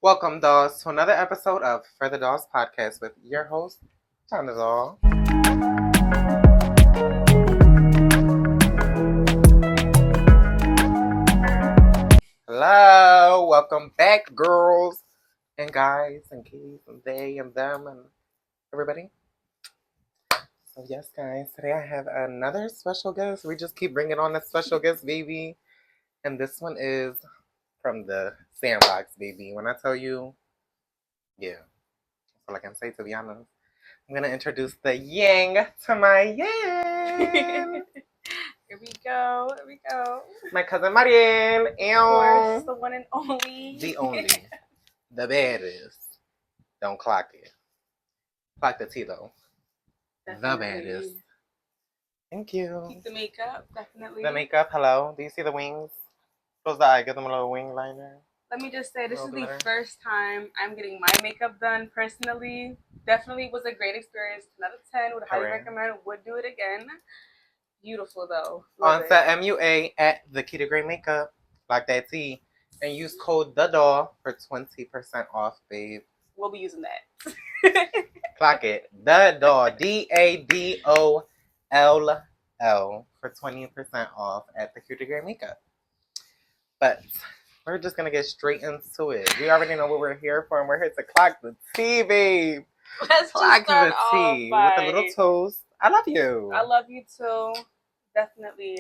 Welcome, dolls, to another episode of For the Dolls Podcast with your host, Jondadoll. Hello, welcome back, girls and guys and keys and they and them and everybody. So yes, guys, today I have another special guest. We just keep bringing on a special guest, baby. And this one is from the Sandbox, baby. When I tell you, yeah, that's all I can say, to be honest. I'm going to introduce the Yang to my Yang. Here we go. My cousin Mariel. Of course, the one and only. The only. The baddest. Don't clock it. Clock the T, though. Definitely. The baddest. Thank you. Keep the makeup, definitely. The makeup, hello. Do you see the wings? Close the eye. Give them a little wing liner. Let me just say, this is glitter. the first time I'm getting my makeup done personally. Definitely was a great experience. 10 out of 10. Would highly recommend. Would do it again. Beautiful, though. On set MUA at the Key to Great Makeup. Like that T. And use code THEDOLL for 20% off, babe. We'll be using that. Clock it. The Doll. DADOLL for 20% off at the Key to Great Makeup. But we're just going to get straight into it. We already know what we're here for, and we're here to clock the tea, babe. Let's clock just start the tea with a little toast. I love you. I love you too. Definitely.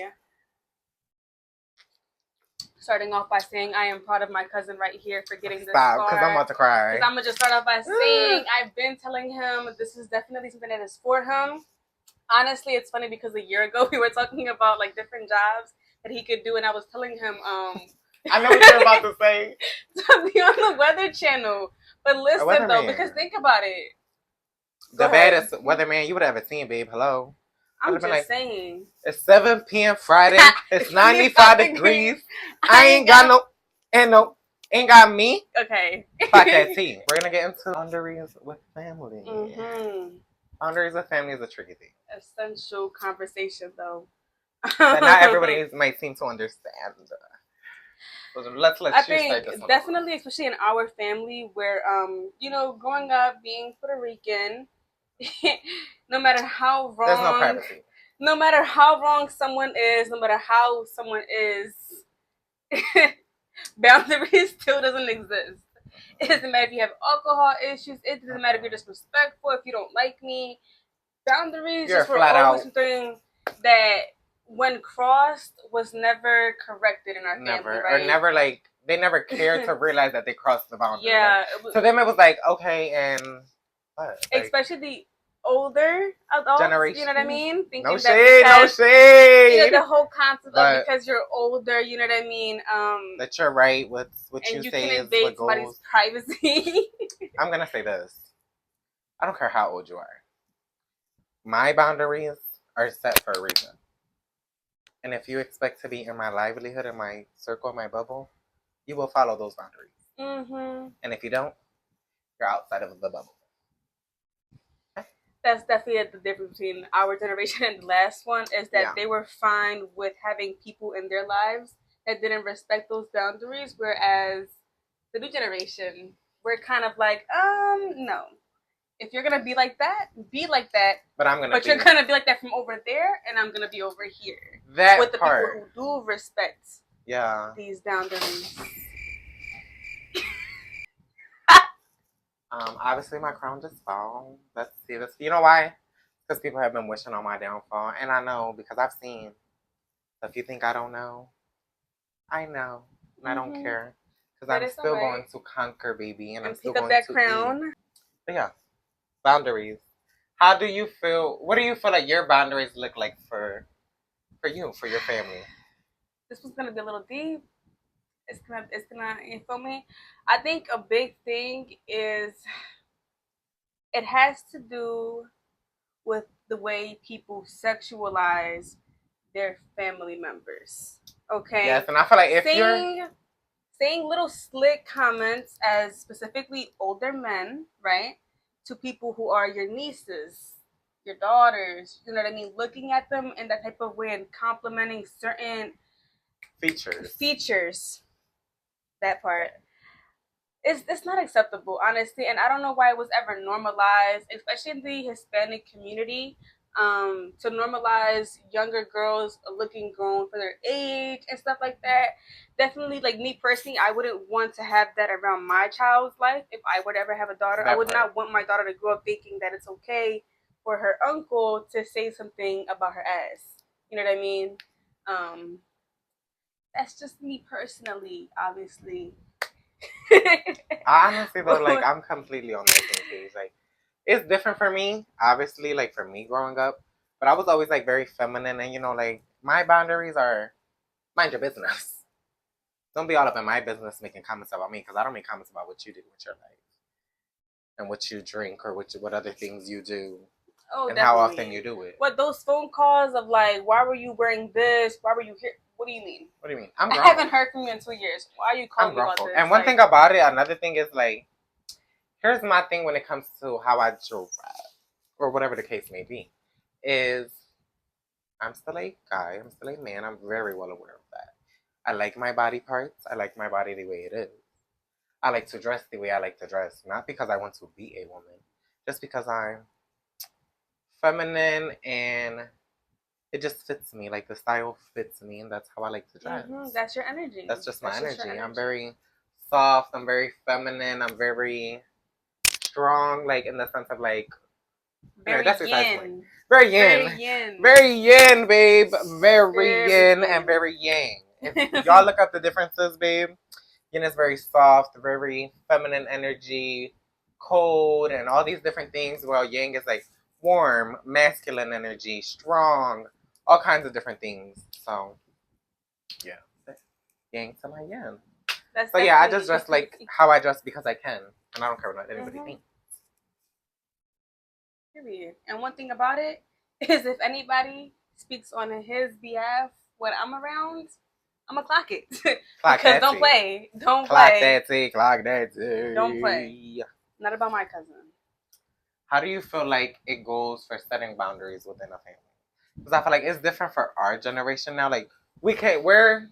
Starting off by saying I am proud of my cousin right here for getting this far. Stop, because I'm about to cry. Because I'm going to just start off by saying I've been telling him this is definitely something that is for him. Honestly, it's funny because a year ago we were talking about like different jobs that he could do, and I was telling him I know what you're about to say. to be on the Weather Channel. But listen though, because think about it. The baddest weatherman you would ever seen, babe. Hello. I'm just saying. It's 7 p.m. Friday. It's 95 degrees. I ain't got ain't got me. Okay. Fuck that tea. We're gonna get into boundaries with family. Mm-hmm. Boundaries with family is a tricky thing. Essential conversation, though. That not everybody might seem to understand. So let's I think definitely, especially in our family, where growing up being Puerto Rican, no matter how wrong, there's no privacy. No matter how wrong someone is, no matter how someone is, boundaries still doesn't exist. It doesn't matter if you have alcohol issues. It doesn't matter if you're disrespectful. If you don't like me, boundaries just were always something that, when crossed, was never corrected in our family, right? Or never, like, they never cared to realize that they crossed the boundary. Yeah. To them, it was like, okay, and what? Like, especially the older adults, generation. You know what I mean? Thinking no shade. You know, the whole concept of because you're older, you know what I mean? That you're right with what you say can is invade what somebody's goes. privacy. I'm going to say this. I don't care how old you are. My boundaries are set for a reason. And if you expect to be in my livelihood, in my circle, in my bubble, you will follow those boundaries. Mm-hmm. And if you don't, you're outside of the bubble. That's definitely the difference between our generation and the last one, is that they were fine with having people in their lives that didn't respect those boundaries, whereas the new generation, we're kind of like, no. If you're gonna be like that, be like that. But you're gonna be like that from over there, and I'm gonna be over here. That with the part. People who do respect these boundaries. Obviously my crown just fell. Let's see this. You know why? Because people have been wishing on my downfall, and I know because I've seen. So if you think I don't know, I know, and I don't care, because I'm still going to conquer, baby, and I'm still going to pick up that crown. But yeah. Boundaries. How do you feel? What do you feel like your boundaries look like for you, for your family? This was gonna be a little deep. It's gonna. You feel me? I think a big thing is it has to do with the way people sexualize their family members. Okay. Yes, and I feel like if you're saying little slick comments as specifically older men, right? To people who are your nieces, your daughters, you know what I mean? Looking at them in that type of way and complimenting certain features. That part. it's not acceptable, honestly, and I don't know why it was ever normalized, especially in the Hispanic community, to normalize younger girls looking grown for their age and stuff like that. Definitely, like me personally, I wouldn't want to have that around my child's life. If I would ever have a daughter, I That would part. not want my daughter to grow up thinking that it's okay for her uncle to say something about her ass. You know what I mean? Um, that's just me personally, obviously. I honestly though, like I'm completely on the same page. Like it's different for me, obviously, like for me growing up. But I was always like very feminine, and like my boundaries are mind your business. Don't be all up in my business making comments about me because I don't make comments about what you do with your life and what you drink or what other things you do Oh, and definitely. how often you do it. What those phone calls of like, why were you wearing this? Why were you here? What do you mean? What do you mean? I'm I grown. haven't heard from you in 2 years. Why are you calling me about this? And one thing about it, another thing is like, here's my thing when it comes to how I dress or whatever the case may be, is I'm still a guy, I'm still a man. I'm very well aware of that. I like my body parts. I like my body the way it is. I like to dress the way I like to dress, not because I want to be a woman, just because I'm feminine and it just fits me. Like the style fits me, and that's how I like to dress. That's your energy. That's just my energy. I'm very soft. I'm very feminine. I'm very strong, like in the sense of like very that's yin. Very yin. Very yin. Very yin, babe. Very yin and very yang. If y'all look up the differences, babe, yin is very soft, very feminine energy, cold, and all these different things. While yang is like warm, masculine energy, strong, all kinds of different things. So, yeah. Yang to my yin. So, yeah, I just dress like how I dress because I can. And I don't care what anybody thinks. Period. And one thing about it is if anybody speaks on his behalf when I'm around, I'm gonna clock it. Clock because that don't tea. play. Don't clock play. That tea. Clock that tea. Don't play. Not about my cousin. How do you feel like it goes for setting boundaries within a family? Because I feel like it's different for our generation now. Like we're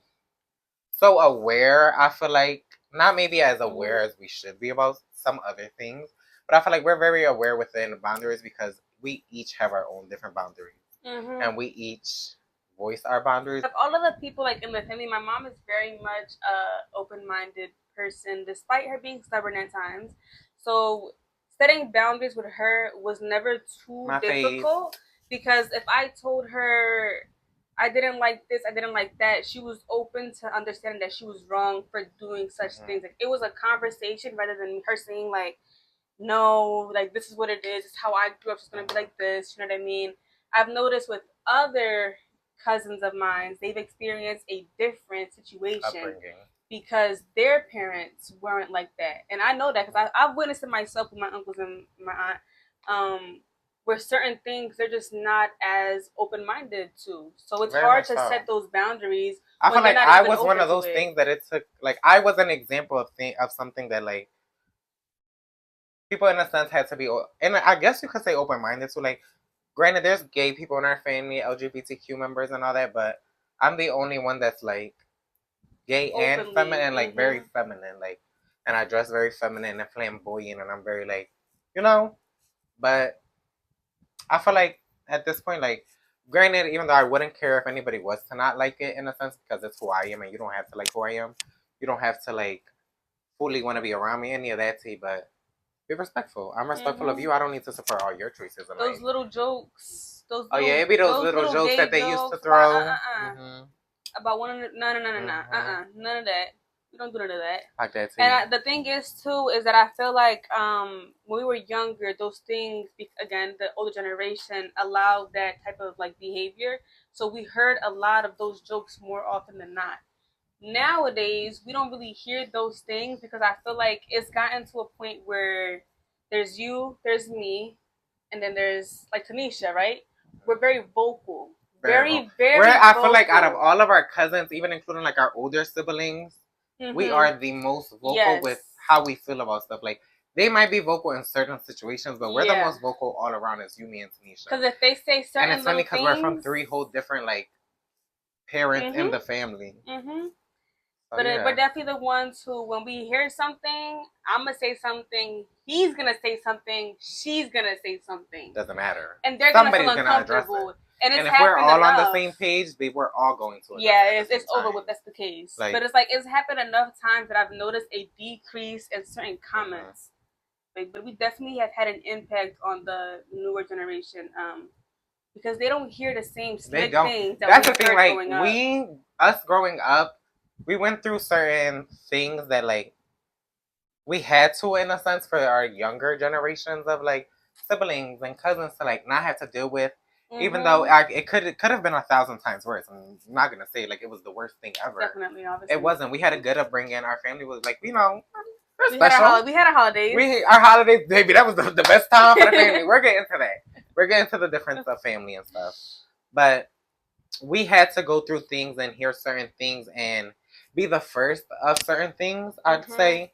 so aware. I feel like not maybe as aware as we should be about some other things, but I feel like we're very aware within boundaries because we each have our own different boundaries, and we each voice our boundaries. Of all of the people like in the family, my mom is very much a open-minded person, despite her being stubborn at times. So setting boundaries with her was never too difficult because if I told her I didn't like this, I didn't like that, she was open to understanding that she was wrong for doing such things. Like it was a conversation rather than her saying like, no, like this is what it is. It's how I grew up. It's gonna be like this. You know what I mean? I've noticed with other cousins of mine, they've experienced a different situation because their parents weren't like that, and I know that because I've witnessed it myself with my uncles and my aunt. Where certain things they're just not as open-minded to, so it's hard to set those boundaries. I feel like I was one of those things that it took. Like I was an example of something that like people in a sense had to be, and I guess you could say open-minded to. Like, granted, there's gay people in our family, LGBTQ members, and all that, but I'm the only one that's like gay and feminine, like very feminine, like, and I dress very feminine and flamboyant, and I'm very like, but I feel like at this point, like, granted, even though I wouldn't care if anybody was to not like it in a sense because it's who I am, and you don't have to like who I am, you don't have to like fully want to be around me, any of that, but be respectful. I'm respectful of you. I don't need to support all your choices. And those little jokes. It'd be those little jokes that they used to throw. About one of the, no, none of that. We don't do none of that. Like that too. And the thing is too is that I feel like when we were younger, those things again the older generation allowed that type of like behavior, so we heard a lot of those jokes more often than not. Nowadays, we don't really hear those things because I feel like it's gotten to a point where there's you, there's me, and then there's like Tanisha, right? We're very vocal. Very I feel like out of all of our cousins, even including like our older siblings, we are the most vocal with how we feel about stuff. Like they might be vocal in certain situations, but we're the most vocal all around as you, me, and Tanisha. Because if they say certain, and it's funny because we're from three whole different like parents in the family. So, But yeah. we're definitely the ones who, when we hear something, I'm gonna say something, he's gonna say something, she's gonna say something. Doesn't matter. And they're Somebody's gonna feel uncomfortable. And it's if we're all enough. On the same page, we're all going to. It's over with. That's the case. Like, but it's like it's happened enough times that I've noticed a decrease in certain comments. But we definitely have had an impact on the newer generation. Because they don't hear the same slick things that that's we the thing. Like us growing up, we went through certain things that like we had to, in a sense, for our younger generations of like siblings and cousins to like not have to deal with. Even though it could have been 1,000 times worse. I'm not gonna say like it was the worst thing ever. Definitely, obviously. It wasn't. We had a good upbringing. Our family was like, you know, we had our holidays. Our holidays, baby. That was the best time for the family. We're getting to that. We're getting to the difference of family and stuff. But we had to go through things and hear certain things and be the first of certain things, I'd say,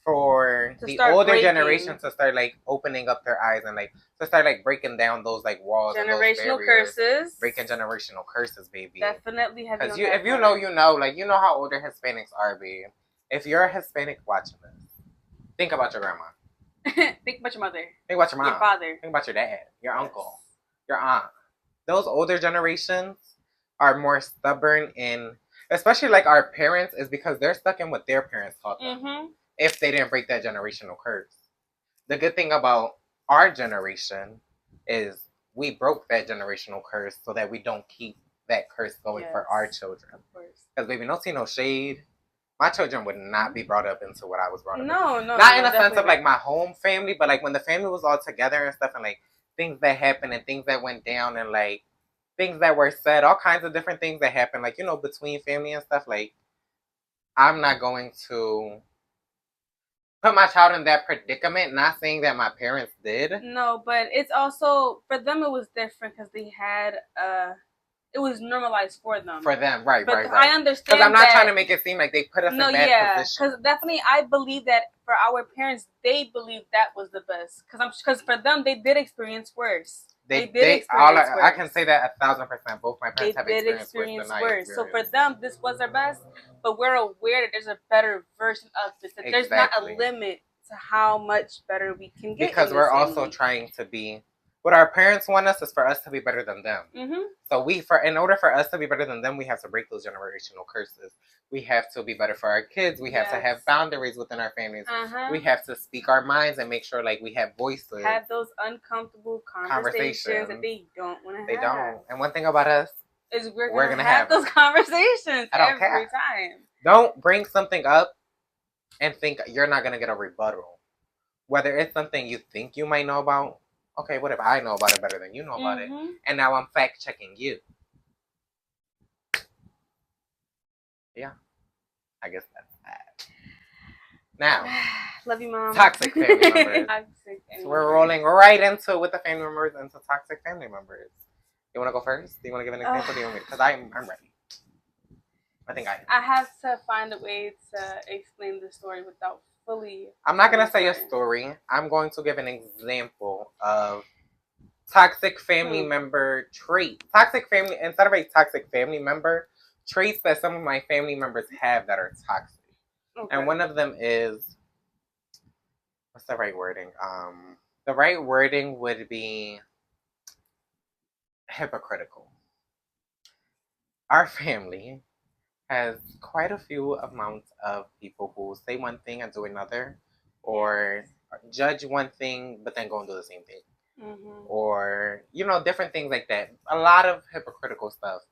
for the older generation to start like opening up their eyes and like to start like breaking down those like walls, generational and those curses, breaking generational curses, baby. Definitely have. Because if you know, you know, like you know how older Hispanics are, baby. If you're a Hispanic watching this, think about your grandma. Think about your mother. Think about your mom. Your father. Think about your dad, your uncle, your aunt. Those older generations are more stubborn in, especially like our parents, is because they're stuck in what their parents taught them. If they didn't break that generational curse. The good thing about our generation is we broke that generational curse so that we don't keep that curse going for our children. Because baby, no tea, no shade. My children would not be brought up into what I was brought up. No, not in a sense of like my home family, but like when the family was all together and stuff, and like things that happened and things that went down and like things that were said, all kinds of different things that happened, like, you know, between family and stuff. Like, I'm not going to put my child in that predicament. Not saying that my parents did. No, but it's also, for them it was different because they had it was normalized for them. For them, right, but right. I understand. Because I'm not trying to make it seem like they put us in bad position. Because definitely I believe that for our parents, they believed that was the best. Because for them, they did experience worse. They did experience worse. I can say that 1,000%. Both my parents have experienced worse. So for them, this was their best. But we're aware that there's a better version of this. That there's not a limit to how much better we can get. Because we're also trying to be. What our parents want us is for us to be better than them. So in order for us to be better than them, we have to break those generational curses. We have to be better for our kids. We have to have boundaries within our families. We have to speak our minds and make sure like we have voices. Have those uncomfortable conversations that they don't want to have. They don't. And one thing about us is we're gonna have those conversations every time. Don't bring something up and think you're not gonna get a rebuttal. Whether it's something you think you might know about. Okay, what if I know about it better than you know about it? And now I'm fact checking you. Yeah. I guess that's that. Now. Love you, Mom. Toxic family members. So we're rolling right into with the family members into toxic family members. You want to go first? Do you want to give an example? Do you want me? Because I'm ready. I think I have to find a way to explain the story without I'm not going to say a story. I'm going to give an example of toxic family member traits. Toxic family, instead of a toxic family member, traits that some of my family members have that are toxic. And one of them is, what's the right wording? The right wording would be hypocritical. Our family has quite a few amounts of people who say one thing and do another, or judge one thing but then go and do the same thing, or you know, different things like that. A lot of hypocritical stuff,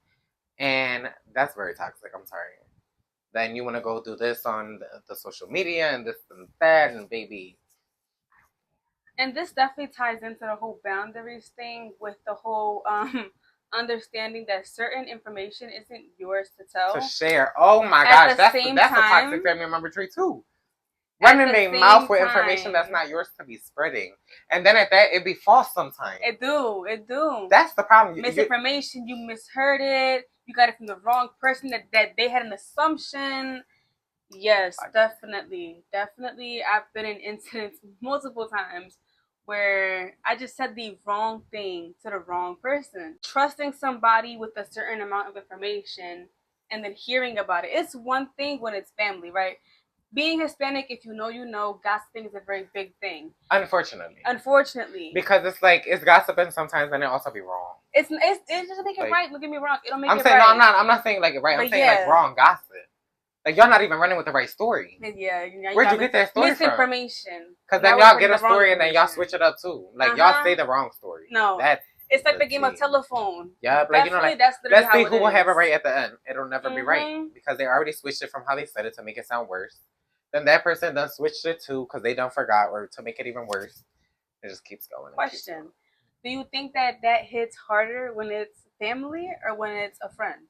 and that's very toxic. I'm sorry. Then you want to go do this on the social media and this and that, and baby. And this definitely ties into the whole boundaries thing with the whole understanding that certain information isn't yours to tell. To share. Oh my gosh, that's a toxic family member trait too. Running their mouth with information that's not yours to be spreading. And then at that, it be false sometimes. It do. That's the problem. Misinformation, you misheard it. You got it from the wrong person that they had an assumption. Yes, definitely. I've been in incidents multiple times where I just said the wrong thing to the wrong person. Trusting somebody with a certain amount of information and then hearing about it. It's one thing when it's family, right? Being Hispanic, if you know, gossiping is a very big thing. Unfortunately. Because it's like, it's gossiping sometimes and it also be wrong. It doesn't make it right. Don't get me wrong. It'll make it right. I'm not saying like it right. I'm saying like wrong gossip. Like, y'all not even running with the right story. Yeah. Where'd you get that story misinformation. Because then y'all get a story and then y'all switch it up too. Like, y'all say the wrong story. No. It's like the game of telephone. Yeah, like, you know, like, let's see who will have it right at the end. It'll never be right. Because they already switched it from how they said it to make it sound worse. Then that person done switched it too because they done forgot, or to make it even worse. It just keeps going. Question. Do you think that hits harder when it's family or when it's a friend?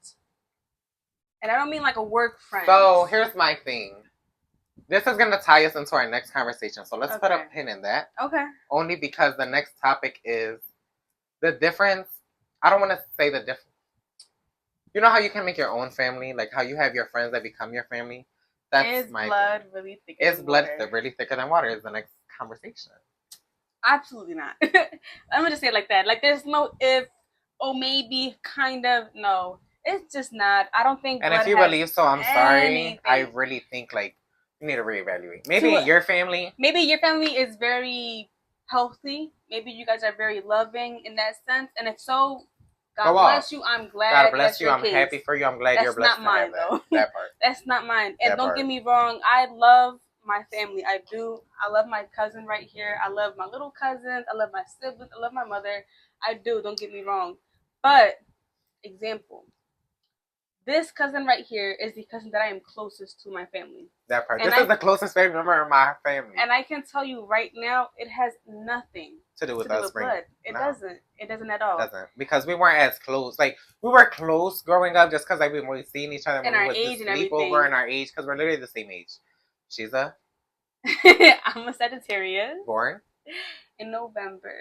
And I don't mean like a work friend. So here's my thing. This is going to tie us into our next conversation. So let's put a pin in that. Okay. Only because the next topic is the difference. I don't want to say the difference. You know how you can make your own family? Like how you have your friends that become your family? Is blood really thicker than water? Is blood really thicker than water is the next conversation. Absolutely not. I'm going to just say it like that. Like there's no if, or maybe, kind of, no. It's just not. I don't think. And if you believe so, I'm sorry. I really think like you need to reevaluate. Maybe your family. Maybe your family is very healthy. Maybe you guys are very loving in that sense. And if so, God bless you. I'm glad. God bless you. I'm happy for you. I'm glad you're blessed. That's not mine, though. That part. That's not mine. And don't get me wrong. I love my family. I do. I love my cousin right here. I love my little cousins. I love my siblings. I love my mother. I do. Don't get me wrong. But example. This cousin right here is the cousin that I am closest to my family. That part. This is the closest family member in my family. And I can tell you right now, it has nothing to do with us. Blood. It doesn't. It doesn't at all. It doesn't. Because we weren't as close. Like, we were close growing up just because like, we were seeing each other. And our age and everything. Sleepover and our age, because we're literally the same age. She's a... I'm a Sagittarius. Born? In November.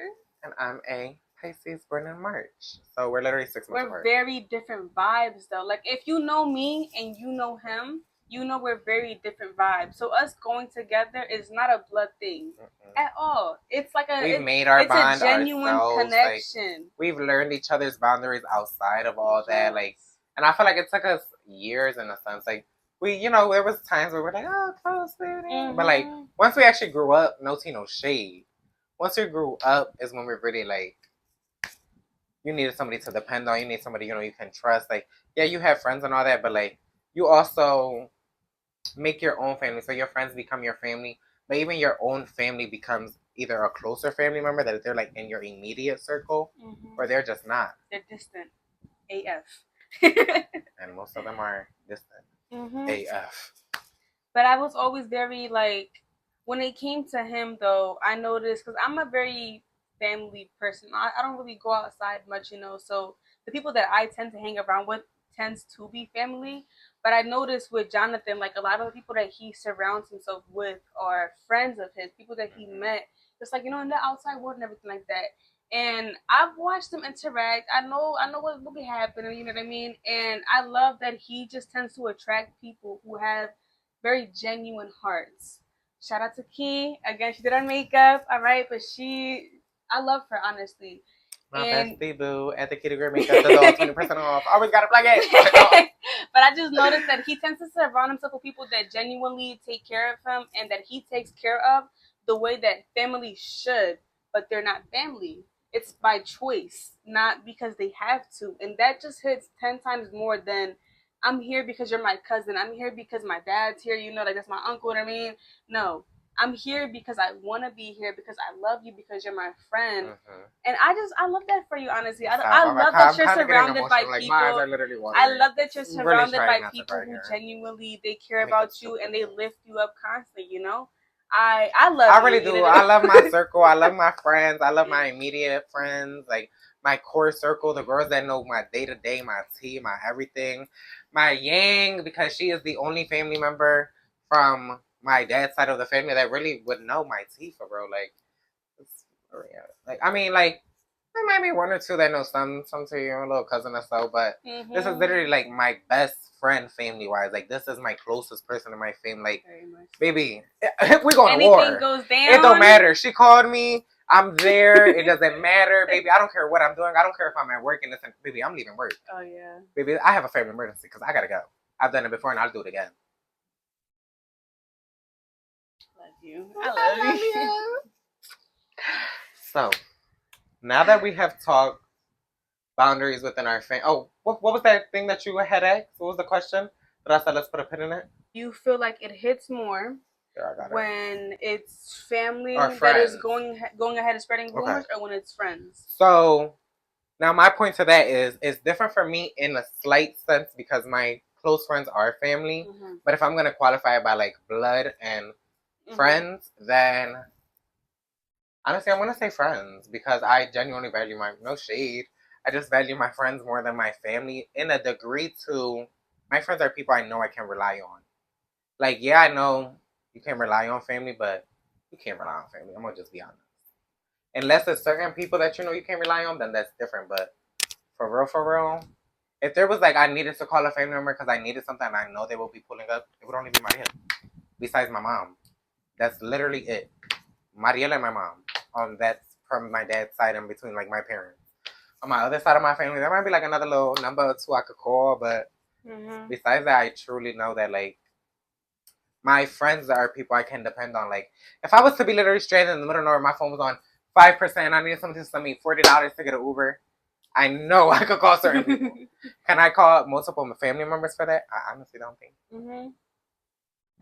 And I'm a Pisces, born in March. So we're literally 6 months apart. We're very different vibes, though. Like, if you know me and you know him, you know we're very different vibes. So us going together is not a blood thing at all. It's like we've made our bond It's a genuine connection. Like, we've learned each other's boundaries outside of all that. Like, and I feel like it took us years in a sense. Like, we, you know, there was times where we're like, oh, close, baby. But like, once we actually grew up, no tea, no shade. Once we grew up is when we're really like, you needed somebody to depend on. You need somebody, you know, you can trust. Like, yeah, you have friends and all that, but like, you also make your own family. So your friends become your family. But even your own family becomes either a closer family member that they're like in your immediate circle, or they're just not. They're distant. AF. And most of them are distant. AF. But I was always very like, when it came to him though, I noticed, because I'm a very family person. I don't really go outside much, you know, so the people that I tend to hang around with tends to be family. But I noticed with Jonathan, like a lot of the people that he surrounds himself with are friends of his, people that he met, just like, you know, in the outside world and everything like that. And I've watched them interact. I know what will be happening, you know what I mean? And I love that he just tends to attract people who have very genuine hearts. Shout out to Key. Again, she did our makeup, all right? But I love her, honestly. My bestie boo at the Kitty Girl Makeup does all 20% off. Always gotta plug it. But I just noticed that he tends to surround himself with people that genuinely take care of him and that he takes care of the way that family should, but they're not family. It's by choice, not because they have to. And that just hits 10 times more than I'm here because you're my cousin. I'm here because my dad's here. You know, like that's my uncle, what I mean? No. I'm here because I want to be here, because I love you, because you're my friend. And I love that for you, honestly. I love that you're surrounded by people. I love that you're surrounded by people who genuinely, they care about you and they lift you up constantly, you know? I love I really do. I love my circle. I love my friends. I love my immediate friends. Like, my core circle, the girls that know my day-to-day, my tea, my everything. My Yang, because she is the only family member from my dad's side of the family that really would know my tea for real. Like, it's, like, I mean, like, there might be one or two that know some to your little cousin or so, but this is literally like my best friend family wise. Like, this is my closest person in my family. Like, baby, we going to war. Goes down. It don't matter. She called me. I'm there. It doesn't matter, baby. I don't care what I'm doing. I don't care if I'm at work and listen, baby, I'm leaving work. Oh yeah. Baby, I have a family emergency because I gotta go. I've done it before and I'll do it again. Love you. I love you. So, now that we have talked boundaries within our family. Oh, what was that thing that you had asked? What was the question that I said? Let's put a pin in it. You feel like it hits more when it's family that is going ahead and spreading rumors, or when it's friends. So now my point to that is it's different for me in a slight sense because my close friends are family. Mm-hmm. But if I'm gonna qualify it by like blood and friends, then honestly I'm gonna say friends because I genuinely value no shade. I just value my friends more than my family in a degree to my friends are people I know I can rely on. Like, yeah, I know you can rely on family, but you can't rely on family. I'm gonna just be honest. Unless it's certain people that you know you can rely on, then that's different. But for real, if there was like I needed to call a family member because I needed something and I know they will be pulling up, it would only be Mariel. Besides my mom. That's literally it. Mariel and my mom. That's from my dad's side and between like my parents. On my other side of my family, there might be like another little number or two I could call, but besides that, I truly know that like my friends are people I can depend on. Like if I was to be literally stranded in the middle of nowhere, my phone was on 5%, I needed something to send me $40 to get an Uber. I know I could call certain people. Can I call multiple family members for that? I honestly don't think.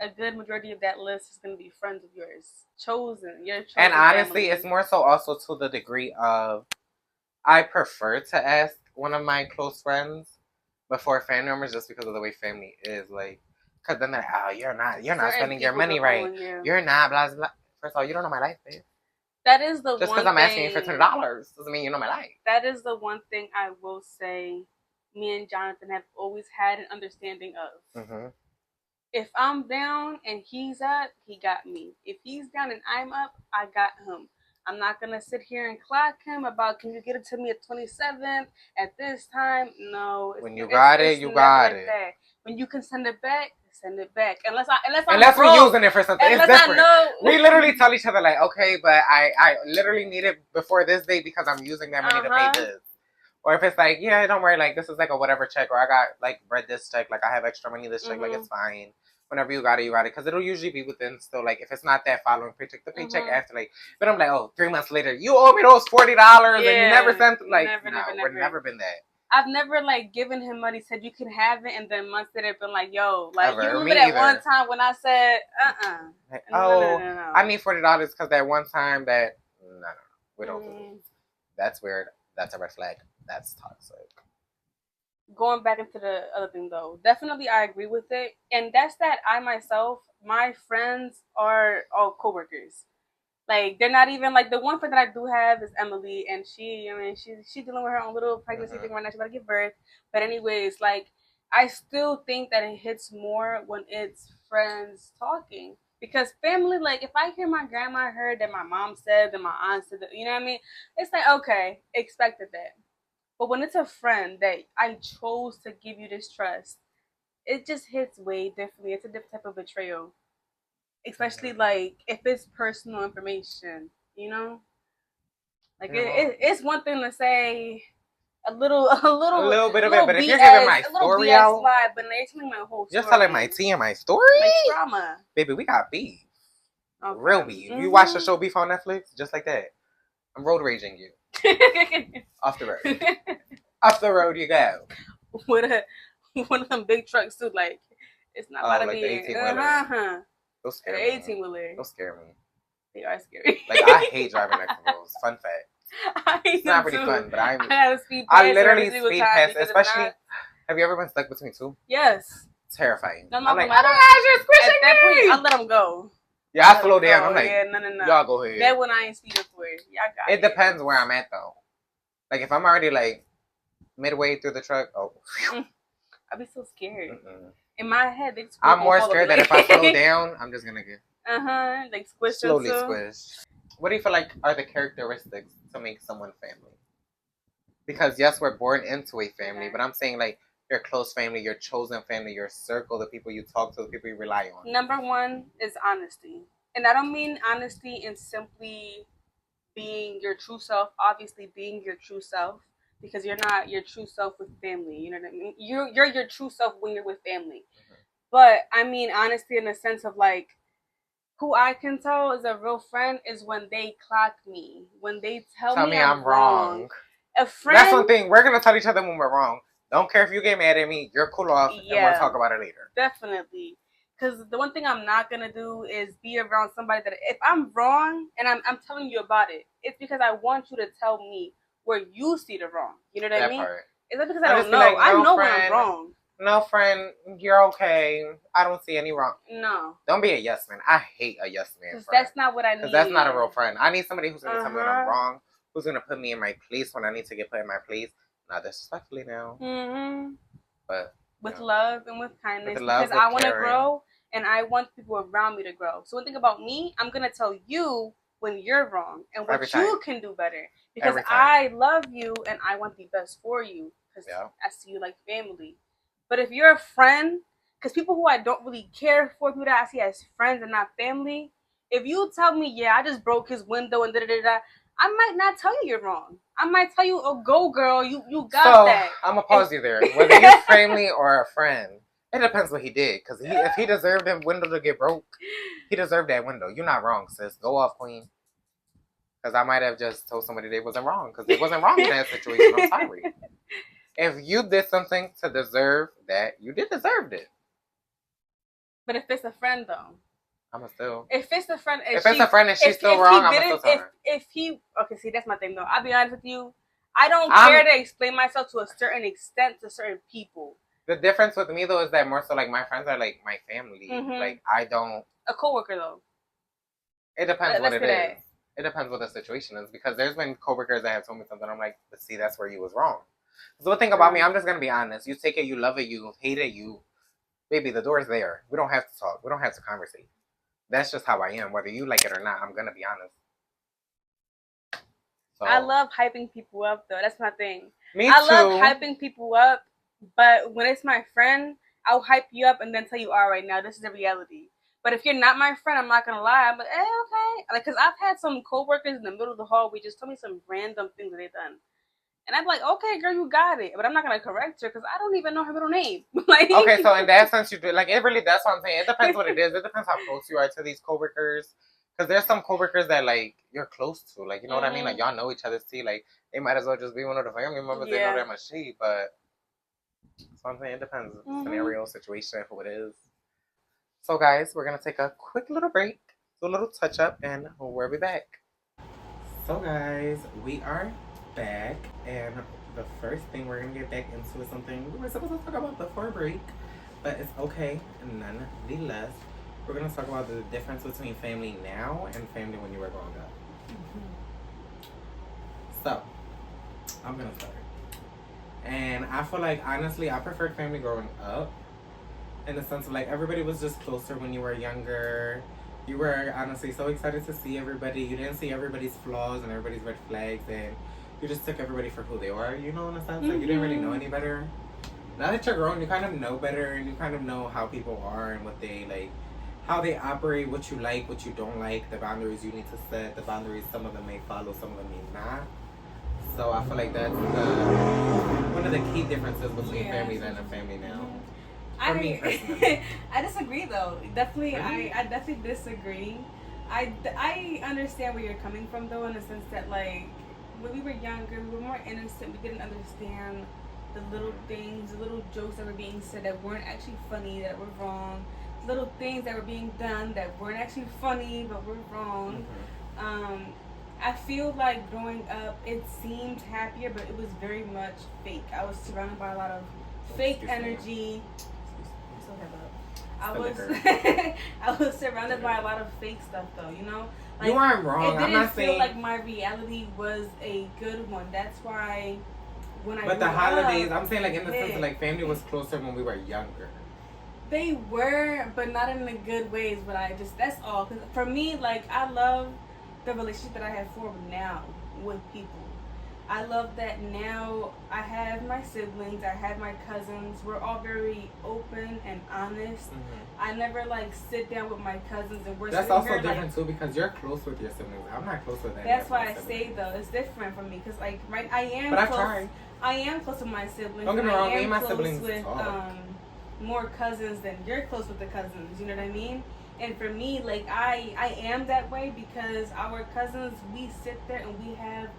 A good majority of that list is going to be friends of yours, chosen. And honestly, family. It's more so also to the degree of I prefer to ask one of my close friends before family members just because of the way family is. Like, because then they're like, oh, you're not spending your money right. You're not, blah, blah. First of all, you don't know my life, babe. That is the just one because I'm asking you for $20 doesn't mean you know my life. That is the one thing I will say me and Jonathan have always had an understanding of. Mm-hmm. If I'm down and he's up, he got me. If he's down and I'm up, I got him. I'm not going to sit here and clock him about, can you get it to me at 27 at this time? No. When you got it, you got it. That. When you can send it back, send it back. Unless we're using it for something. It's different. We literally tell each other like, okay, but I literally need it before this date because I'm using that money to pay this. Or if it's like, yeah, don't worry, like this is like a whatever check, or I got like bread this check, like I have extra money this check, like it's fine. Whenever you got it, because it'll usually be within still like if it's not that following paycheck, the paycheck after like. But I'm like, oh, 3 months later, you owe me those $40 and you never sent like we're never been that. I've never like given him money, said you can have it, and then months later been like, yo, like you remember that one time when I said, like, no. I need $40 because that one time that no, we don't do it. That's weird. That's a red flag. That's toxic. Going back into the other thing though, definitely I agree with it, and that's that I myself, my friends are all coworkers. Like they're not even like the one friend that I do have is Emily, and she's dealing with her own little pregnancy thing right now. She's about to give birth, but anyways, like I still think that it hits more when it's friends talking. Because family, like if I hear my grandma heard that my mom said, that my aunt said, that, you know what I mean? It's like okay, expected that. But when it's a friend that I chose to give you this trust, it just hits way differently. It's a different type of betrayal. Especially like if it's personal information, you know? Like it's one thing to say a little bit of it, but if you're giving my story out, slide, but they're telling my whole story. You're telling my tea and my story? My trauma. Baby, we got beef. Okay. Real beef. You watch the show Beef on Netflix? Just like that. I'm road raging you. Off the road. Off the road you go. With one of them big trucks too, like it's not about to be 18-wheeler. Those scare me. 18-wheeler. Those scare me. They are scary. Like I hate driving next to those. Fun fact. It's not really fun, but I literally speed past, especially. Have you ever been stuck between two? Yes. Terrifying. No, I'm like, oh my gosh, you're squishing me. I let them go. Yeah, I slow down. I'm like, no. Y'all go ahead. That when I ain't speeding for it. Y'all got it. It depends where I'm at though. Like if I'm already like midway through the truck, I'd be so scared. In my head, I'm more scared that if I slow down, I'm just gonna get like squish. Slowly squish. What do you feel like are the characteristics to make someone family? Because yes, we're born into a family, but I'm saying like your close family, your chosen family, your circle, the people you talk to, the people you rely on. Number one is honesty. And I don't mean honesty in simply being your true self, obviously being your true self, because you're not your true self with family. You know what I mean? You're your true self when you're with family. Mm-hmm. But I mean, honestly, in the sense of like, who I can tell is a real friend is when they clock me, when they tell me I'm wrong. A friend. That's one thing. We're gonna tell each other when we're wrong. Don't care if you get mad at me. You're cool off, and we'll talk about it later. Definitely. Because the one thing I'm not gonna do is be around somebody that if I'm wrong and I'm telling you about it, it's because I want you to tell me where you see the wrong. You know what I mean? Part. It's not because I don't know. Like, no, I know when I'm wrong. No, friend, you're okay. I don't see any wrong. No. Don't be a yes man. I hate a yes man. Because that's not what I need. Because that's not a real friend. I need somebody who's gonna tell me when I'm wrong, who's gonna put me in my place when I need to get put in my place. Not disrespectfully now. Mm-hmm. But with love and with kindness, because I want to grow and I want people around me to grow. So one thing about me, I'm gonna tell you when you're wrong and what you can do better, because I love you and I want the best for you, because I see you like family. But if you're a friend, because people who I don't really care for, people that I see as friends and not family, if you tell me, yeah, I just broke his window and da-da-da-da, I might not tell you you're wrong. I might tell you, oh, go girl, you got that. I'm going to pause you there. Whether you're family or a friend, it depends what he did. Because if he deserved that window to get broke, he deserved that window. You're not wrong, sis. Go off, queen. Because I might have just told somebody they wasn't wrong. Because they wasn't wrong in that situation. I'm sorry. If you did something to deserve that, you did deserve it. But if it's a friend, though, I'm still. If it's a friend, if it's a friend and she's still wrong, I'm still sorry. If he, okay, see, that's my thing though. I'll be honest with you. I don't care to explain myself to a certain extent to certain people. The difference with me though is that more so like my friends are like my family. Mm-hmm. Like I don't. A coworker though. It depends what it is. It depends what the situation is, because there's been coworkers that have told me something. I'm like, but see, that's where you was wrong. So the thing about me, I'm just gonna be honest. You take it, you love it, you hate it, you, baby, the door's there. We don't have to talk. We don't have to conversate. That's just how I am. Whether you like it or not, I'm gonna be honest. So, I love hyping people up, though. That's my thing. Me I too. love hyping people up, but when it's my friend, I'll hype you up and then tell you, all right, now this is the reality. But if you're not my friend, I'm not gonna lie. I'm like, okay, like, cause I've had some coworkers in the middle of the hallway just tell me some random things that they've done. And I'm like, okay, girl, you got it. But I'm not going to correct her because I don't even know her middle name. Like, okay, so in that sense, you do. Like, it really, that's what I'm saying. It depends what it is. It depends how close you are to these coworkers. Because there's some coworkers that, like, you're close to. Like, you know what I mean? Like, y'all know each other's tea. Like, they might as well just be one of the family members. They know that much shit. But, so I'm saying it depends. Scenario, situation, who it is. So, guys, we're going to take a quick little break, do a little touch-up, and we'll be back. So, guys, we are back, and the first thing we're gonna get back into is something we were supposed to talk about before break, but it's okay nonetheless. We're gonna talk about the difference between family now and family when you were growing up. So I'm gonna start, and I feel like honestly I preferred family growing up, in the sense of like everybody was just closer when you were younger. You were honestly so excited to see everybody. You didn't see everybody's flaws and everybody's red flags, and you just took everybody for who they were, you know, in a sense. Like, you didn't really know any better. Now that you're grown, you kind of know better, and you kind of know how people are and what they, like, how they operate, what you like, what you don't like, the boundaries you need to set, the boundaries some of them may follow, some of them may not. So I feel like that's one of the key differences between family then and family now. For me personally. I disagree, though. Definitely, really? I definitely disagree. I understand where you're coming from, though, in the sense that, like, when we were younger, we were more innocent. We didn't understand the little things, the little jokes that were being said that weren't actually funny, that were wrong. Little things that were being done that weren't actually funny, but were wrong. I feel like growing up, it seemed happier, but it was very much fake. I was surrounded by a lot of fake energy. I was surrounded by a lot of fake stuff, though, you know? Like, you aren't wrong. I'm not saying. It didn't feel like my reality was a good one. That's why when I But the holidays, I'm saying, like, in the sense of, like, family was closer when we were younger. They were, but not in the good ways. But that's all. Because for me, like, I love the relationship that I have formed now with people. I love that now I have my siblings, I have my cousins. We're all very open and honest. I never like sit down with my cousins and we're That's sitting also here, different like, too because you're close with your siblings. I'm not close with any that's of why my I siblings. say though it's different for me because like right I am. But I've close, tried. I am close with my siblings. Don't get me wrong, me and my close siblings with talk. more cousins than you're close with the cousins. You know what I mean? And for me, like I am that way because our cousins, we sit there and we have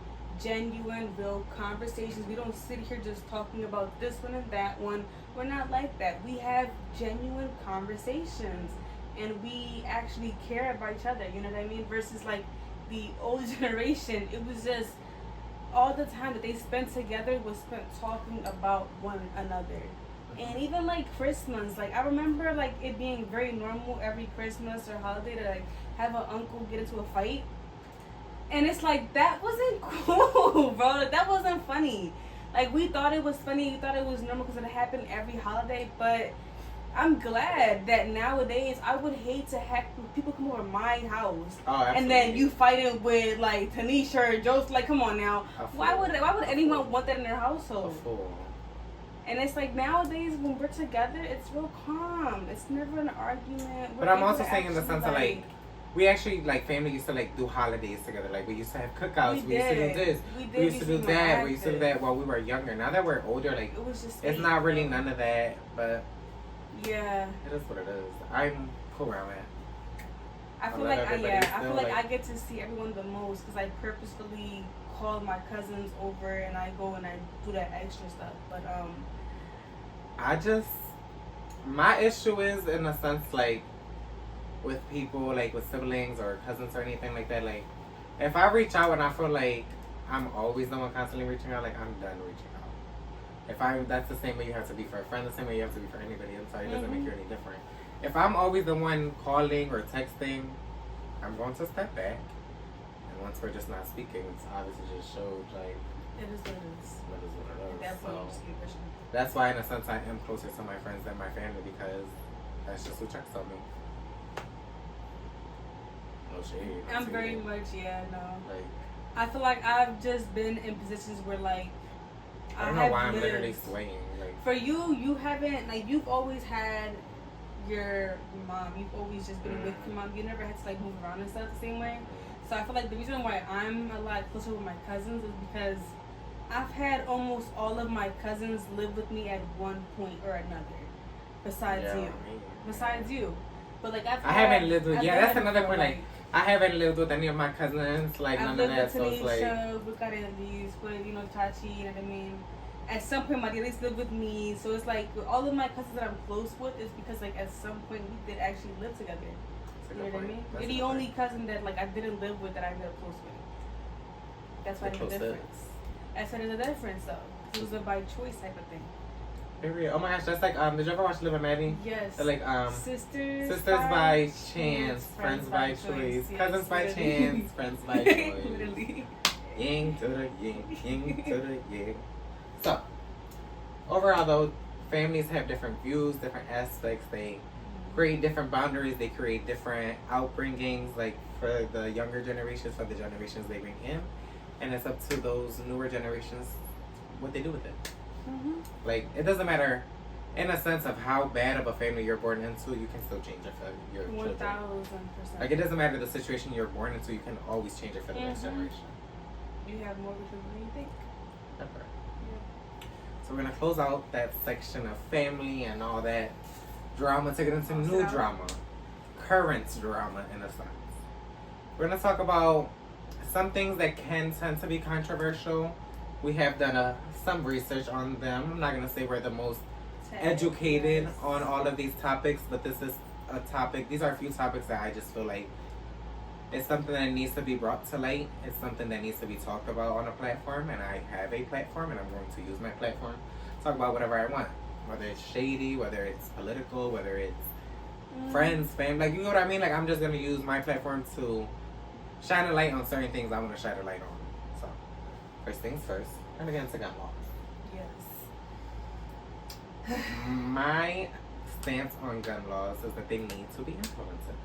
genuine, real conversations. We don't sit here just talking about this one and that one. We're not like that. We have genuine conversations and we actually care about each other. You know what I mean? Versus like the old generation, it was just all the time that they spent together was spent talking about one another. And even like Christmas, like I remember like it being very normal every Christmas or holiday to like have an uncle get into a fight. And it's like that wasn't cool, bro. Like that wasn't funny. Like we thought it was funny, we thought it was normal because it happened every holiday, but I'm glad that nowadays I would hate to have people come over my house and then you fighting with like Tanisha or Joseph. Like, come on now, why would anyone want that in their household? And it's like nowadays when we're together, it's real calm. It's never an argument. But I'm also saying in the sense of like, we actually like family used to like do holidays together. Like we used to have cookouts. We used to do this. We used to do that. We used to do that while we were younger. Now that we're older, like it was just it's not really none of that. But yeah, it is what it is. I'm cool where I'm at. I feel like I feel like I get to see everyone the most because I purposefully call my cousins over and I go and I do that extra stuff. But my issue is in a sense like with people like with siblings or cousins or anything like that. Like if I reach out and I feel like I'm always the one constantly reaching out, like I'm done reaching out. That's the same way you have to be for a friend, the same way you have to be for anybody. I'm sorry, it doesn't make you any different. If I'm always the one calling or texting, I'm going to step back. And once we're just not speaking, it's obviously just showed like it is what it is. It is what it is. That's that's why in a sense I am closer to my friends than my family because that's just who checks on me. No shade. I'm very much no. Like I feel like I've just been in positions where like I don't know why I'm literally swaying. Like for you haven't like you've always had your mom. You've always just been with your mom. You never had to like move around and stuff the same way. So I feel like the reason why I'm a lot closer with my cousins is because I've had almost all of my cousins live with me at one point or another. Besides you. But like I haven't lived with that's another point. Like I haven't lived with any of my cousins. Like I've none of that. So it's like with Chachi, you know what I mean? At some point my daddy's lived with me. So it's like with all of my cousins that I'm close with is because like at some point we did actually live together. You know what I mean? You're the only cousin that like I didn't live with that I lived close with. That's why there's a difference. That's why there's a difference though. It was a by choice type of thing. Period. Oh my gosh, that's like did you ever watch Liv and Maddie? Yes. They're like Sisters by chance, friends by choice, cousins by chance, friends by choice. Literally. Yin to the yin, yin to the yin. So overall though, families have different views, different aspects. They create different boundaries. They create different outbringings. Like for the younger generations, for the generations they bring in, and it's up to those newer generations what they do with it. Like it doesn't matter, in a sense of how bad of a family you're born into, you can still change it for your children. 1000%. Like it doesn't matter the situation you're born into, you can always change it for the next generation. You have more than you think. That's right. Yeah. So we're gonna close out that section of family and all that drama to get into new drama, current drama in a sense. We're gonna talk about some things that can tend to be controversial. We have done some research on them. I'm not going to say we're the most educated on all of these topics, but this is a topic. These are a few topics that I just feel like it's something that needs to be brought to light. It's something that needs to be talked about on a platform, and I have a platform, and I'm going to use my platform to talk about whatever I want. Whether it's shady, whether it's political, whether it's friends, family. Like, you know what I mean? Like, I'm just going to use my platform to shine a light on certain things I want to shine a light on. So, first things first, and again, to gun laws. Yes. My stance on gun laws is that they need to be implemented.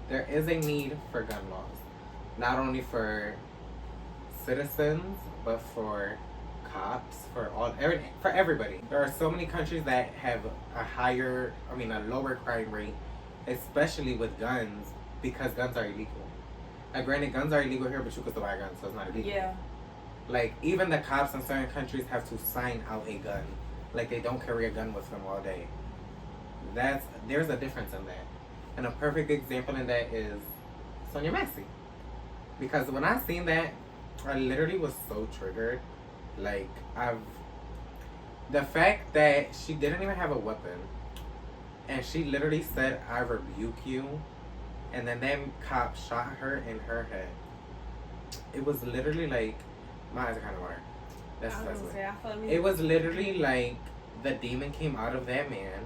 There is a need for gun laws. Not only for citizens, but for cops, for everybody. There are so many countries that have a lower crime rate, especially with guns, because guns are illegal. Like, granted, guns are illegal here, but you can still buy a gun, so it's not illegal. Yeah. Like, even the cops in certain countries have to sign out a gun. Like, they don't carry a gun with them all day. There's a difference in that. And a perfect example in that is Sonya Massey. Because when I seen that, I literally was so triggered. Like, the fact that she didn't even have a weapon, and she literally said, "I rebuke you," and then that cop shot her in her head. It was literally like, my eyes are kind of water. That's it. It was literally like the demon came out of that man,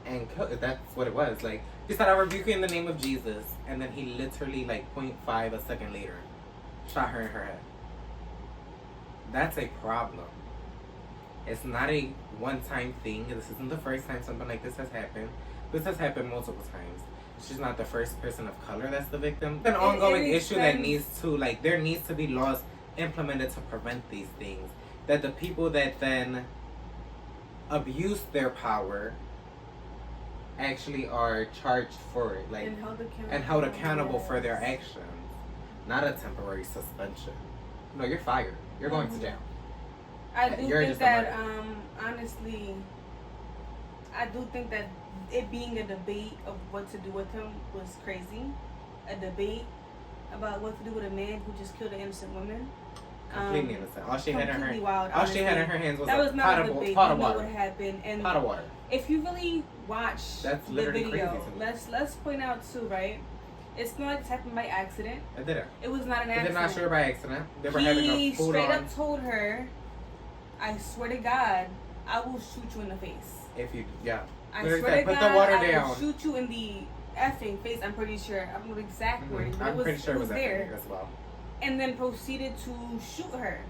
and that's what it was. Like, he said, "I rebuke you in the name of Jesus," and then he literally, like, 0.5 a second later, shot her in her head. That's a problem. It's not a one-time thing. This isn't the first time something like this has happened. This has happened multiple times. She's not the first person of color that's the victim. It's an ongoing issue that there needs to be laws implemented to prevent these things. That the people that then abuse their power actually are charged for it, like, and held accountable for their actions. Not a temporary suspension. No, you're fired. You're going to jail. I do think that, honestly, I do think that it being a debate of what to do with him was crazy. A debate about what to do with a man who just killed an innocent woman. Completely innocent. All she had in her hands was that was not a debate. pot of water. What happened. And pot of water. If you really watch the video, let's point out too, right? It's not this happened by accident. It didn't. It was not an accident. It did not shoot her by accident. They were having a full straight up told her, "I swear to God, I will shoot you in the face." I swear to God, I will shoot you in the effing face. I'm pretty sure. I don't know the exact wording, but I'm pretty sure it was there as well. And then proceeded to shoot her,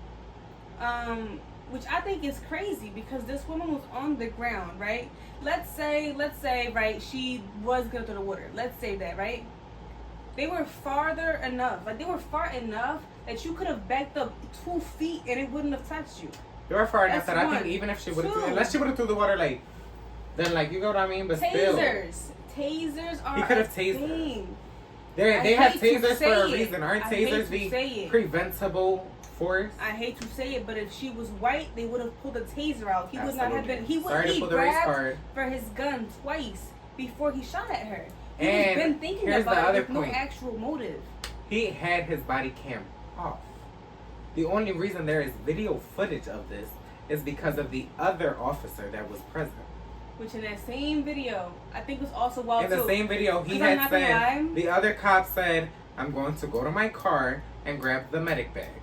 which I think is crazy because this woman was on the ground, right? Let's say, right, she was going through the water. Let's say that, right? They were far enough that you could have backed up 2 feet and it wouldn't have touched you. They were far enough that I think even if she would have, unless she would have threw the water, like, then, like, you know what I mean? But Tasers are he could have tased her. They have tasers for a reason. Aren't tasers the preventable force? I hate to say it, but if she was white, they would have pulled the taser out. He would not have been. He grabbed for his gun twice before he shot at her. He's been thinking about it with no actual motive. He had his body cam off. The only reason there is video footage of this is because of the other officer that was present. Which in that same video, I think was also wild in the same video, he had said, the other cop said, "I'm going to go to my car and grab the medic bag."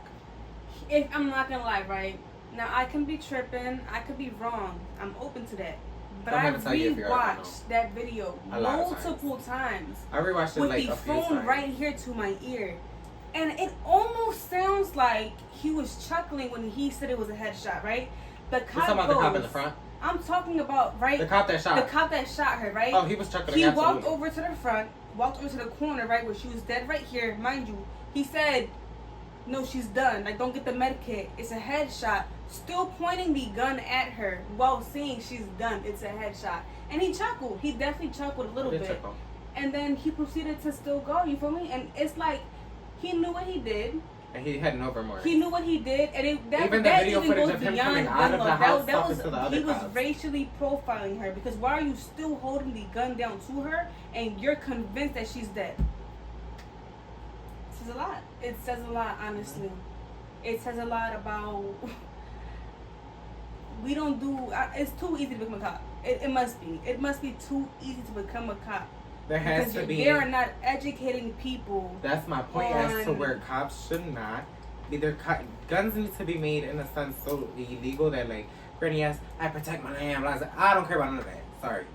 If I'm not gonna lie, right? Now I can be tripping, I could be wrong. I'm open to that. But I rewatched that video multiple times. I rewatched it with like the a few phone times. right here to my ear. And it almost sounds like he was chuckling when he said it was a headshot, right? The cop You're talking about the cop in the front? I'm talking about, right? The cop that shot her, right? Oh, he was chuckling. He walked over to the front, walked over to the corner, right, where she was dead right here. Mind you, he said, "No, she's done. Like, don't get the med kit. It's a headshot." Still pointing the gun at her while saying she's done. It's a headshot. And he chuckled. He definitely chuckled a little bit. Chuckle. And then he proceeded to still go. You feel me? And it's like, he knew what he did. And he had no remorse. He knew what he did, and that video even footage goes of him beyond coming out of the house he was racially profiling her, because why are you still holding the gun down to her and you're convinced that she's dead? It says a lot. It says a lot, honestly. It says a lot about we don't do. It's too easy to become a cop. It must be. It must be too easy to become a cop. There has to be. They are not educating people. That's my point as to where cops should not be. Guns need to be made in a sense so illegal that, like, granny ass, I protect my land. I don't care about none of that. Sorry.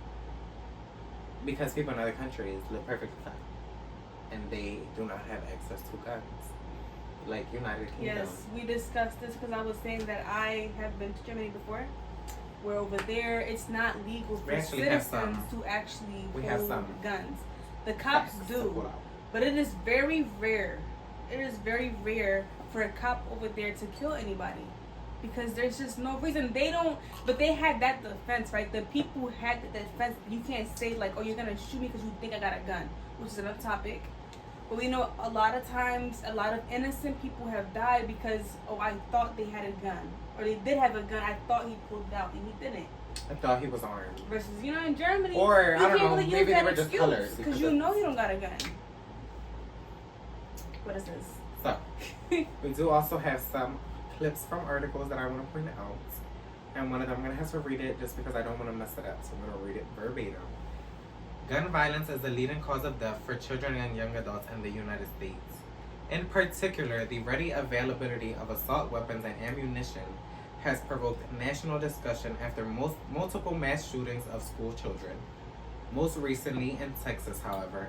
Because people in other countries live perfectly fine, and they do not have access to guns. Like United Kingdom. Yes, we discussed this because I was saying that I have been to Germany before, where over there it's not legal for citizens to actually hold guns. The cops do, but it is very rare it is very rare for a cop over there to kill anybody. Because there's just no reason. They don't, but they had that defense, right? The people who had the defense. You can't say, like, oh, you're gonna shoot me because you think I got a gun, which is another topic. But we know a lot of times, a lot of innocent people have died because, oh, I thought they had a gun. Or they did have a gun, I thought he pulled it out, and he didn't. I thought he was armed. Versus, you know, in Germany, or you I don't can't know, really maybe use that they were just excuse, colored. because you know you don't got a gun. What is this? So, we do also have some clips from articles that I want to point out. And one of them, I'm going to have to read it just because I don't want to mess it up. So I'm going to read it verbatim. Gun violence is the leading cause of death for children and young adults in the United States. In particular, the ready availability of assault weapons and ammunition has provoked national discussion after multiple mass shootings of school children. Most recently in Texas, however.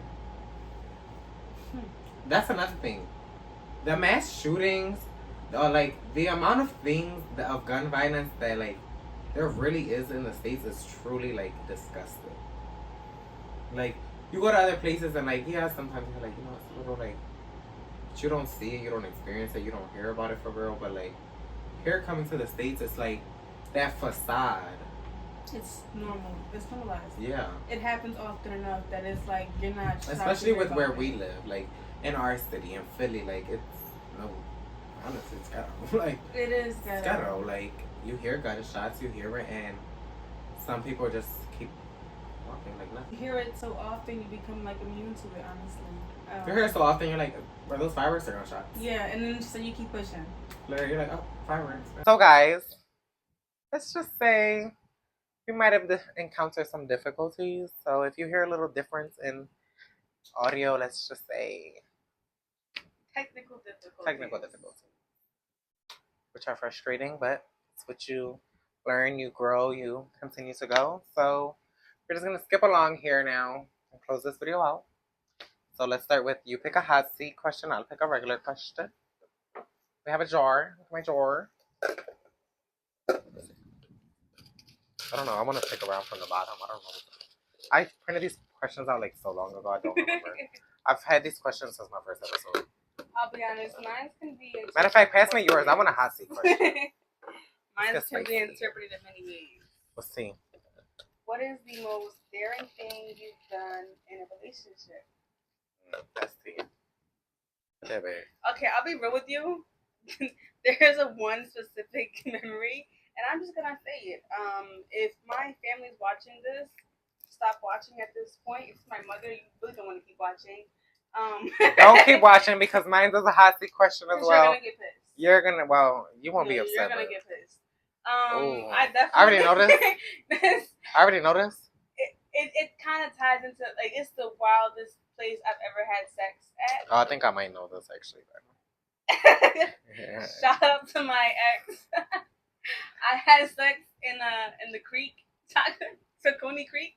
That's another thing. The mass shootings, or like the amount of things of gun violence that like there really is in the States is truly like disgusting. Like you go to other places and like sometimes you're like, it's a little like, but you don't see it, you don't experience it, you don't hear about it for real. But like here coming to the States, it's like that facade. It's normal. It's normalized. Yeah. It happens often enough that it's like you're not. Especially with where we live, like in our city in Philly, like it's honestly it's ghetto. Like it is ghetto. It's ghetto. Like you hear gunshots, you hear it, and some people just keep walking like nothing. You hear it so often, you become like immune to it. Honestly, you hear it so often, you're like, "Are those fireworks or gunshots?" Yeah, and then so you keep pushing. Literally, you're like, "Oh, fireworks." So, guys, let's just say we might have encountered some difficulties. So, if you hear a little difference in audio, let's just say technical difficulties, which are frustrating, but it's what you learn, you grow, you continue to go. So we're just gonna skip along here now and close this video out. So let's start with you pick a hot seat question, I'll pick a regular question. We have a jar, my jar. I don't know, I want to pick around from the bottom. I don't know. I printed these questions out like so long ago, I don't remember. I've had these questions since my first episode. I'll be honest, mine can be interpreted. Matter of fact, pass me yours. I want a hot seat question. Mine can be interpreted in many ways. Let's see. What is the most daring thing you've done in a relationship? That's the. Okay, I'll be real with you. There's a one specific memory, and I'm just gonna say it. If my family's watching this, stop watching at this point. If it's my mother, you really don't want to keep watching. Don't keep watching because mine does a hot seat question as well. You're gonna get pissed. You won't be upset. You're gonna get pissed. I already know this. I already know this. It kind of ties into like it's the wildest place I've ever had sex at. Oh, I think I might know this actually. Shout out to my ex. I had sex in the creek, Tacony Creek.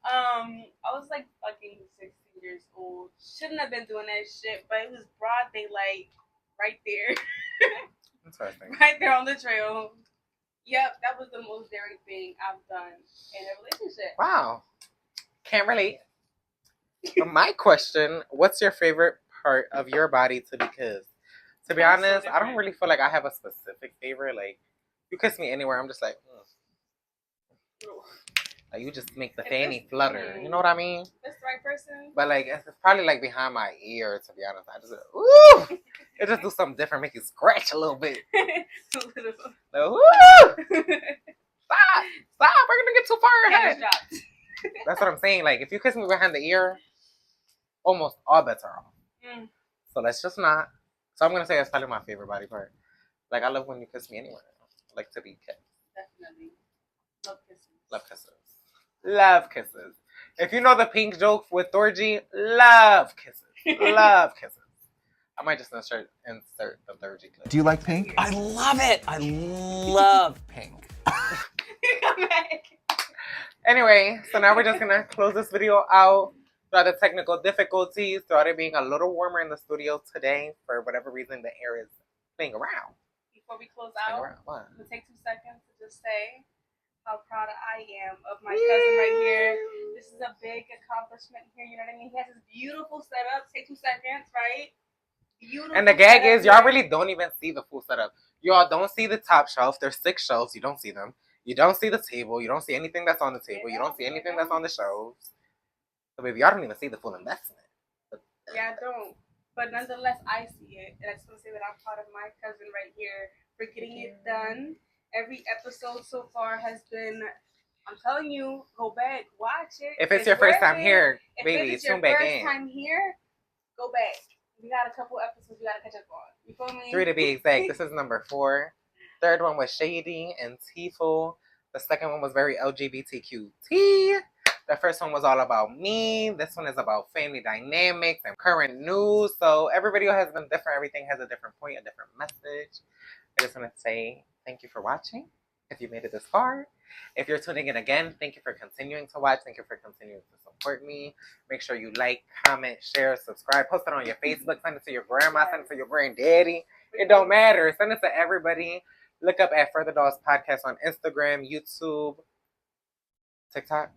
I was like fucking 16 years old. Shouldn't have been doing that shit, but it was broad daylight right there. Interesting. Right there on the trail. Yep, that was the most daring thing I've done in a relationship. Wow. Can't relate. But my question, what's your favorite part of your body to be kissed? To be honest, I don't really feel like I have a specific favorite. Like, you kiss me anywhere, I'm just like, Like, you just make the fanny flutter. You know what I mean? That's the right person. But, like, it's probably, like, behind my ear, to be honest. I just, ooh! It just do something different, make you scratch a little bit. Like, woo! Stop! Stop! We're gonna get too far ahead. That's what I'm saying. Like, if you kiss me behind the ear, almost all bets are off. So let's just not. So I'm gonna say that's probably my favorite body part. Like, I love when you kiss me anywhere. I like to be kissed. Definitely. Love kisses. Love kisses. Love kisses. If you know the pink joke with Thorgy, love kisses. Love kisses. I might just insert the Thorgy clip. Do you like pink? I love it. I love pink. Anyway, so now we're just gonna close this video out. Throughout the technical difficulties, throughout it being a little warmer in the studio today, for whatever reason, the air is playing around. Before we close out, we'll take 2 seconds to just say how proud I am of my cousin right here. This is a big accomplishment here, you know what I mean? He has his beautiful setup. Take 2 seconds, right? Beautiful. And the gag is, y'all setup. really don't even see the full setup. Y'all don't see the top shelf. There's 6 shelves. You don't see them. You don't see the table. You don't see anything that's on the table. You don't see anything that's on the shelves. So, baby, y'all don't even see the full investment. Yeah, I don't. But nonetheless, I see it. And I just want to say that I'm proud of my cousin right here for getting it done. Every episode so far has been, I'm telling you, go back, watch it. If it's your first time here, baby, if it's your tune back first in. time here, go back. We got a couple episodes we got to catch up on. You feel me? 3 to be exact. This is number 4. Third one was Shady and Tiful. The second one was very LGBTQT. The first one was all about me. This one is about family dynamics and current news. So every video has been different. Everything has a different point, a different message. I just want to say thank you for watching. If you made it this far. If you're tuning in again, thank you for continuing to watch. Thank you for continuing to support me. Make sure you like, comment, share, subscribe. Post it on your Facebook. Send it to your grandma. Send it to your granddaddy. It don't matter. Send it to everybody. Look up at Further Dolls Podcast on Instagram, YouTube, TikTok.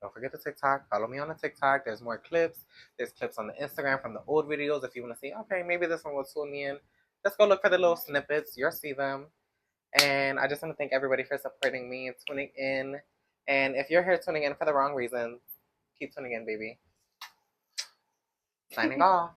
Don't forget the TikTok. Follow me on the TikTok. There's more clips. There's clips on the Instagram from the old videos. If you want to see, okay, maybe this one will tune me in. Just go look for the little snippets. You'll see them. And I just want to thank everybody for supporting me and tuning in. And if you're here tuning in for the wrong reasons, keep tuning in, baby. Signing off.